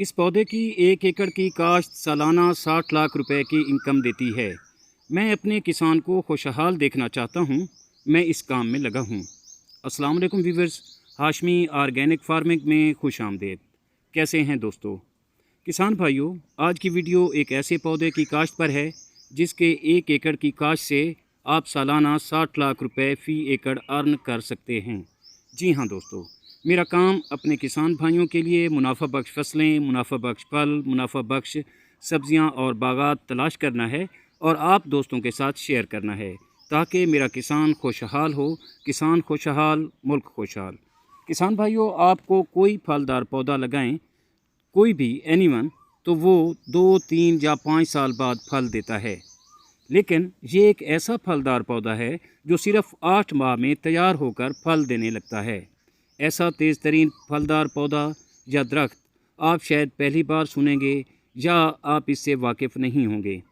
इस पौधे की 1 एकड़ की काश्त सालाना 60 लाख रुपए की इनकम देती है। मैं अपने किसान को खुशहाल देखना चाहता हूँ। मैं इस काम में लगा हूँ। अस्सलाम वालेकुम व्यूअर्स, हाशमी ऑर्गेनिक फार्मिंग में खुश आमदेद। कैसे हैं दोस्तों? किसान भाइयों, आज की वीडियो एक ऐसे पौधे की काश्त पर है जिसके 1 एकड़ की काश्त से आप सालाना 60 लाख रुपए फ़ी एकड़ अर्न कर सकते हैं। जी हाँ दोस्तों, मेरा काम अपने किसान भाइयों के लिए मुनाफा बख्श फसलें, मुनाफा बख्श फल, मुनाफा बख्श सब्जियां और बागात तलाश करना है और आप दोस्तों के साथ शेयर करना है ताकि मेरा किसान खुशहाल हो। किसान खुशहाल, मुल्क खुशहाल। किसान भाइयों, आपको कोई फलदार पौधा लगाएं, कोई भी एनीवन, तो वो 2, 3 या 5 साल बाद फल देता है। लेकिन ये एक ऐसा फलदार पौधा है जो सिर्फ 8 माह में तैयार होकर फल देने लगता है। ऐसा तेज़ तरीन फलदार पौधा या दरख्त आप शायद पहली बार सुनेंगे या आप इससे वाकिफ़ नहीं होंगे।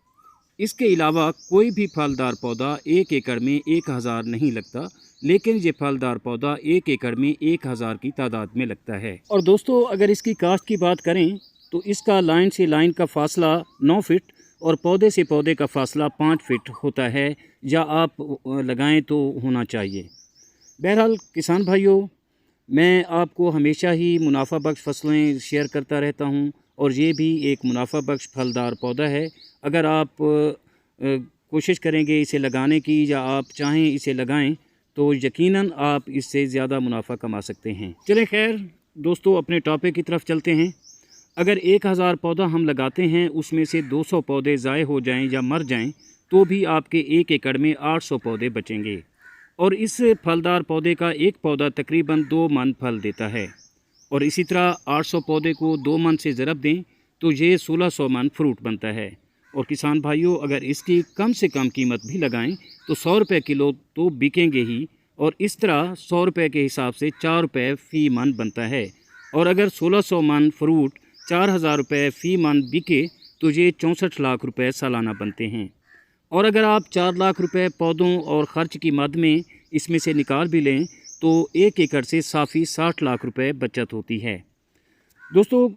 इसके अलावा कोई भी फलदार पौधा 1 एकड़ में 1000 नहीं लगता, लेकिन ये फलदार पौधा 1 एकड़ में 1000 की तादाद में लगता है। और दोस्तों, अगर इसकी काश्त की बात करें तो इसका लाइन से लाइन का फासला 9 फीट और पौधे से पौधे का फासला 5 फीट होता है, या आप लगाएं तो होना चाहिए। बहरहाल किसान भाइयों, मैं आपको हमेशा ही मुनाफा बख्श फसलें शेयर करता रहता हूं और ये भी एक मुनाफा बख्श फलदार पौधा है। अगर आप कोशिश करेंगे इसे लगाने की या आप चाहें इसे लगाएं तो यकीनन आप इससे ज़्यादा मुनाफा कमा सकते हैं। चलें खैर दोस्तों, अपने टॉपिक की तरफ चलते हैं। अगर 1000 पौधा हम लगाते हैं, उसमें से 200 पौधे ज़ाय हो जाएं या मर जाएं, तो भी आपके 1 एकड़ में 800 पौधे बचेंगे। और इस फलदार पौधे का एक पौधा तकरीबन 2 मन फल देता है। और इसी तरह 800 पौधे को 2 मन से ज़रब दें तो ये 1600 मन फ्रूट बनता है। और किसान भाइयों, अगर इसकी कम से कम कीमत भी लगाएं तो 100 रुपये किलो तो बिकेंगे ही, और इस तरह 100 रुपये के हिसाब से 4 रुपये फ़ी मन बनता है। और अगर 1600 मन फ्रूट 4000 रुपये फ़ी मन बिके तो ये 64 लाख रुपये सालाना बनते हैं। और अगर आप 4 लाख रुपए पौधों और ख़र्च की मद में इसमें से निकाल भी लें तो 1 एकड़ से साफ़ी 60 लाख रुपए बचत होती है। दोस्तों,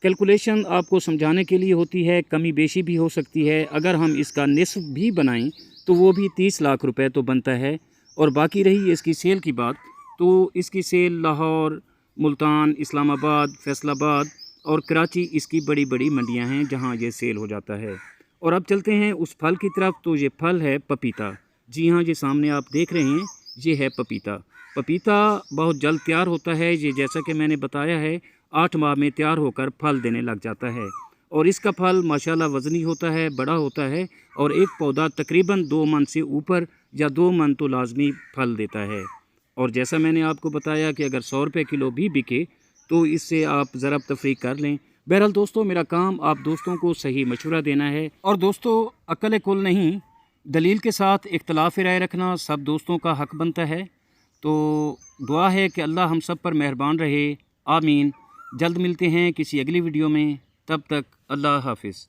कैलकुलेशन आपको समझाने के लिए होती है, कमी बेशी भी हो सकती है। अगर हम इसका निस्फ़ भी बनाएं तो वो भी 30 लाख रुपए तो बनता है। और बाकी रही इसकी सेल की बात, तो इसकी सेल लाहौर, मुल्तान, इस्लामाबाद, फैसलाबाद और कराची इसकी बड़ी बड़ी मंडियाँ हैं जहाँ ये सेल हो जाता है। और अब चलते हैं उस फल की तरफ। तो ये फल है पपीता। जी हाँ, ये सामने आप देख रहे हैं, ये है पपीता। पपीता बहुत जल्द तैयार होता है। ये जैसा कि मैंने बताया है 8 माह में तैयार होकर फल देने लग जाता है। और इसका फल माशाल्लाह वज़नी होता है, बड़ा होता है, और एक पौधा तकरीबन 2 मन से ऊपर या 2 मन तो लाजमी फल देता है। और जैसा मैंने आपको बताया कि अगर 100 रुपये किलो भी बिके तो इससे आप ज़रब तफरीक कर लें। बहरहाल दोस्तों, मेरा काम आप दोस्तों को सही मशवरा देना है। और दोस्तों, अक्ल कुल नहीं, दलील के साथ इख्तलाफ राय रखना सब दोस्तों का हक़ बनता है। तो दुआ है कि अल्लाह हम सब पर मेहरबान रहे। आमीन। जल्द मिलते हैं किसी अगली वीडियो में। तब तक अल्लाह हाफिज़।